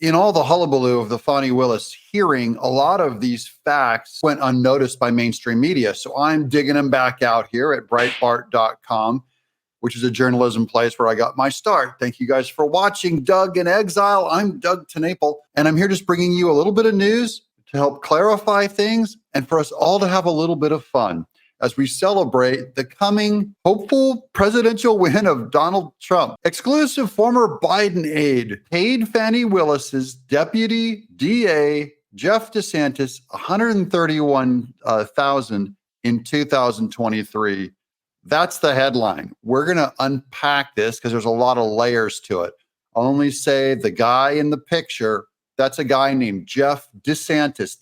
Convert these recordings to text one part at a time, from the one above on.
In all the hullabaloo of the Fani Willis hearing, a lot of these facts went unnoticed by mainstream media. So I'm digging them back out here at Breitbart.com, which is a journalism place where I got my start. Thank you guys for watching Doug in Exile. I'm Doug TeNapel, and I'm here just bringing you a little bit of news to help clarify things and for us all to have a little bit of fun as we celebrate the coming hopeful presidential win of Donald Trump. Exclusive former Biden aide paid Fani Willis's deputy DA, Jeff DeSantis, $131,000 in 2023. That's the headline. We're going to unpack this because there's a lot of layers to it. I'll only say the guy in the picture, that's a guy named Jeff DeSantis,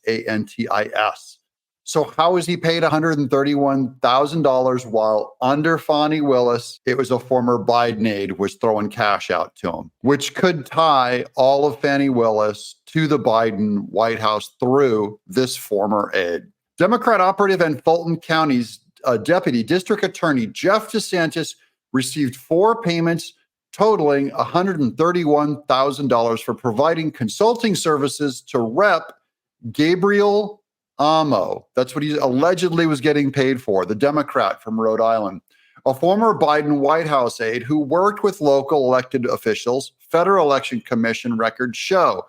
DISANTIS. So how is he paid $131,000 while under Fani Willis, it was a former Biden aide was throwing cash out to him, which could tie all of Fani Willis to the Biden White House through this former aide. Democrat operative and Fulton County's Deputy District Attorney Jeff DeSantis received 4 payments totaling $131,000 for providing consulting services to Rep. Gabriel Amo. That's what he allegedly was getting paid for, the Democrat from Rhode Island, a former Biden White House aide who worked with local elected officials. Federal Election Commission records show.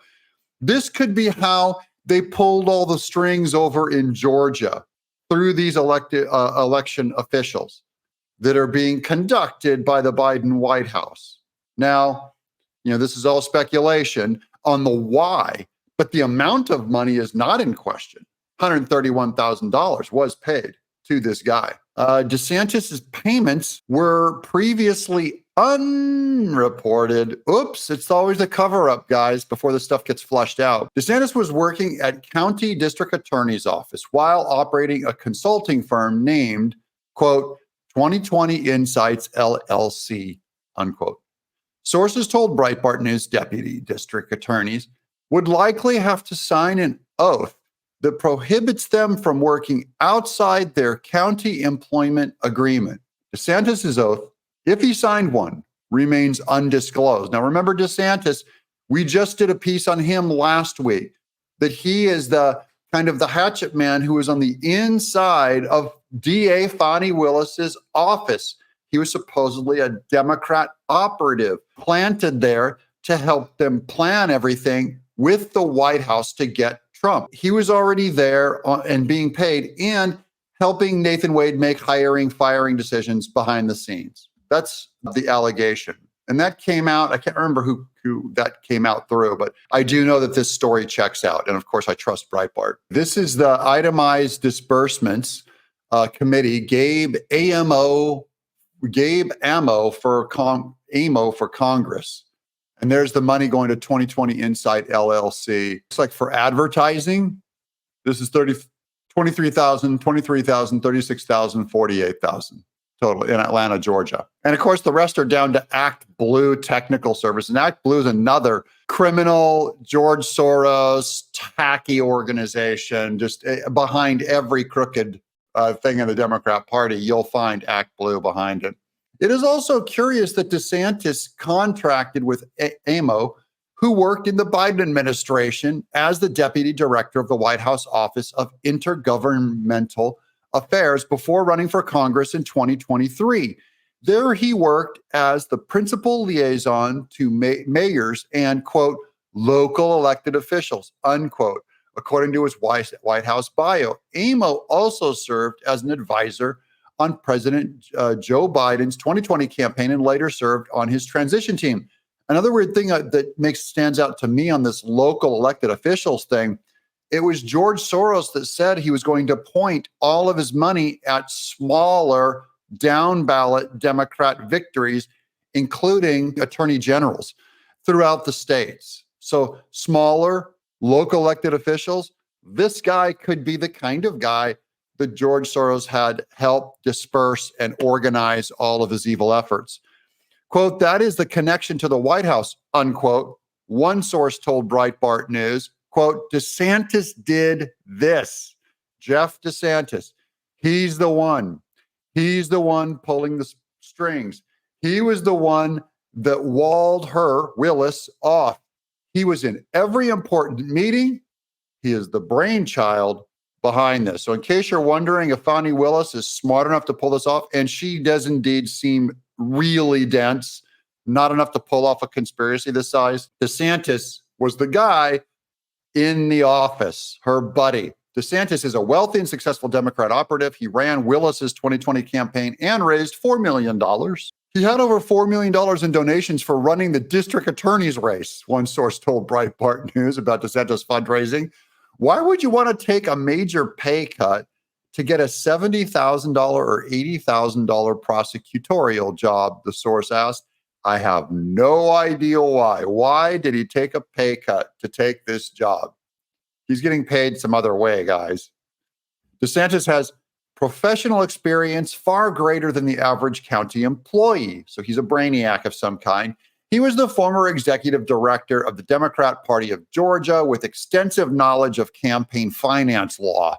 This could be how they pulled all the strings over in Georgia through these election officials that are being conducted by the Biden White House. Now, this is all speculation on the why, but the amount of money is not in question. $131,000 was paid to this guy. DeSantis's payments were previously unreported. Oops, it's always a cover-up, guys, before the stuff gets flushed out. DeSantis was working at County District Attorney's Office while operating a consulting firm named, quote, 2020 Insights LLC, unquote. Sources told Breitbart News deputy district attorneys would likely have to sign an oath that prohibits them from working outside their county employment agreement. DeSantis' oath, if he signed one, remains undisclosed. Now, remember DeSantis, we just did a piece on him last week, that he is the kind of the hatchet man who was on the inside of DA Fani Willis's office. He was supposedly a Democrat operative planted there to help them plan everything with the White House to get Trump. He was already there and being paid and helping Nathan Wade make hiring, firing decisions behind the scenes. That's the allegation. And that came out, I can't remember who that came out through, but I do know that this story checks out. And of course, I trust Breitbart. This is the itemized disbursements committee, Gabe Amo for Congress. And there's the money going to 2020 Insight LLC. It's like for advertising. This is 23,000, 36,000, 48,000 total in Atlanta, Georgia. And of course, the rest are down to Act Blue Technical Service. And Act Blue is another criminal George Soros tacky organization. Just behind every crooked thing in the Democrat Party, you'll find Act Blue behind it. It is also curious that DeSantis contracted with Amo, who worked in the Biden administration as the deputy director of the White House Office of Intergovernmental Affairs before running for Congress in 2023. There he worked as the principal liaison to mayors and, quote, local elected officials, unquote, according to his White House bio. Amo also served as an advisor on President Joe Biden's 2020 campaign and later served on his transition team. Another weird thing that stands out to me on this local elected officials thing, it was George Soros that said he was going to point all of his money at smaller down ballot Democrat victories, including attorney generals throughout the states. So smaller local elected officials, this guy could be the kind of guy that George Soros had helped disperse and organize all of his evil efforts. Quote, that is the connection to the White House, unquote. One source told Breitbart News, quote, DeSantis did this. Jeff DeSantis, he's the one. He's the one pulling the strings. He was the one that walled her, Willis, off. He was in every important meeting. He is the brainchild behind this. So in case you're wondering if Fani Willis is smart enough to pull this off, and she does indeed seem really dense, not enough to pull off a conspiracy this size, DeSantis was the guy in the office, her buddy. DeSantis is a wealthy and successful Democrat operative. He ran Willis's 2020 campaign and raised $4 million. He had over $4 million in donations for running the district attorney's race, one source told Breitbart News about DeSantis' fundraising. Why would you want to take a major pay cut to get a $70,000 or $80,000 prosecutorial job, the source asked. I have no idea why. Why did he take a pay cut to take this job? He's getting paid some other way, guys. DeSantis has professional experience far greater than the average county employee. So he's a brainiac of some kind. He was the former executive director of the Democrat Party of Georgia with extensive knowledge of campaign finance law.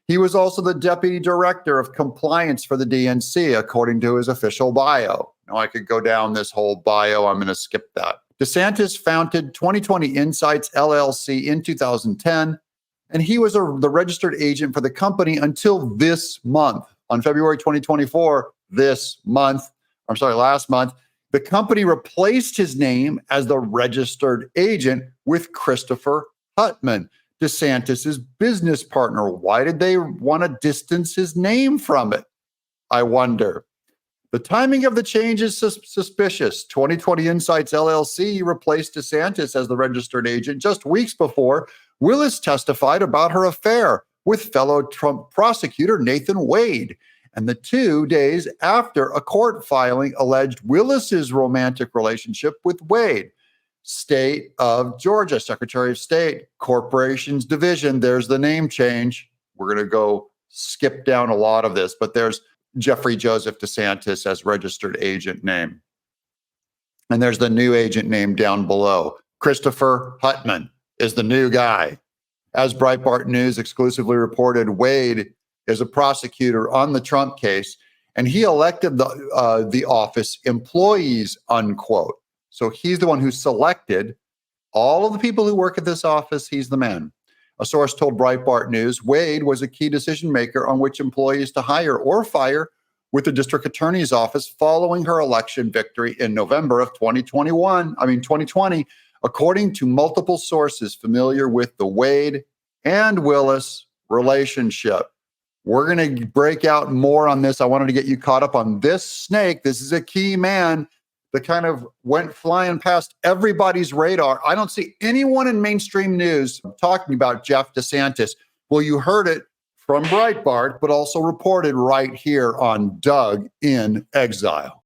He was also the deputy director of compliance for the DNC, according to his official bio. Now, I could go down this whole bio. I'm going to skip that. DeSantis founded 2020 Insights LLC in 2010, and he was the registered agent for the company until this month. On February 2024, last month, the company replaced his name as the registered agent with Christopher Huttman, DeSantis's business partner. Why did they want to distance his name from it? I wonder. The timing of the change is suspicious. 2020 Insights LLC replaced DeSantis as the registered agent just weeks before Willis testified about her affair with fellow Trump prosecutor Nathan Wade, and the 2 days after a court filing alleged Willis's romantic relationship with Wade. State of Georgia, Secretary of State, Corporations Division. There's the name change. We're going to go skip down a lot of this, but there's Jeffrey Joseph DeSantis as registered agent name. And there's the new agent name down below. Christopher Huttman is the new guy. As Breitbart News exclusively reported, Wade is a prosecutor on the Trump case, and he elected the office employees, unquote. So he's the one who selected all of the people who work at this office. He's the man. A source told Breitbart News, Wade was a key decision maker on which employees to hire or fire with the district attorney's office following her election victory in November of 2020, according to multiple sources familiar with the Wade and Willis relationship. We're going to break out more on this. I wanted to get you caught up on this snake. This is a key man that kind of went flying past everybody's radar. I don't see anyone in mainstream news talking about Jeff DeSantis. Well, you heard it from Breitbart, but also reported right here on Doug in Exile.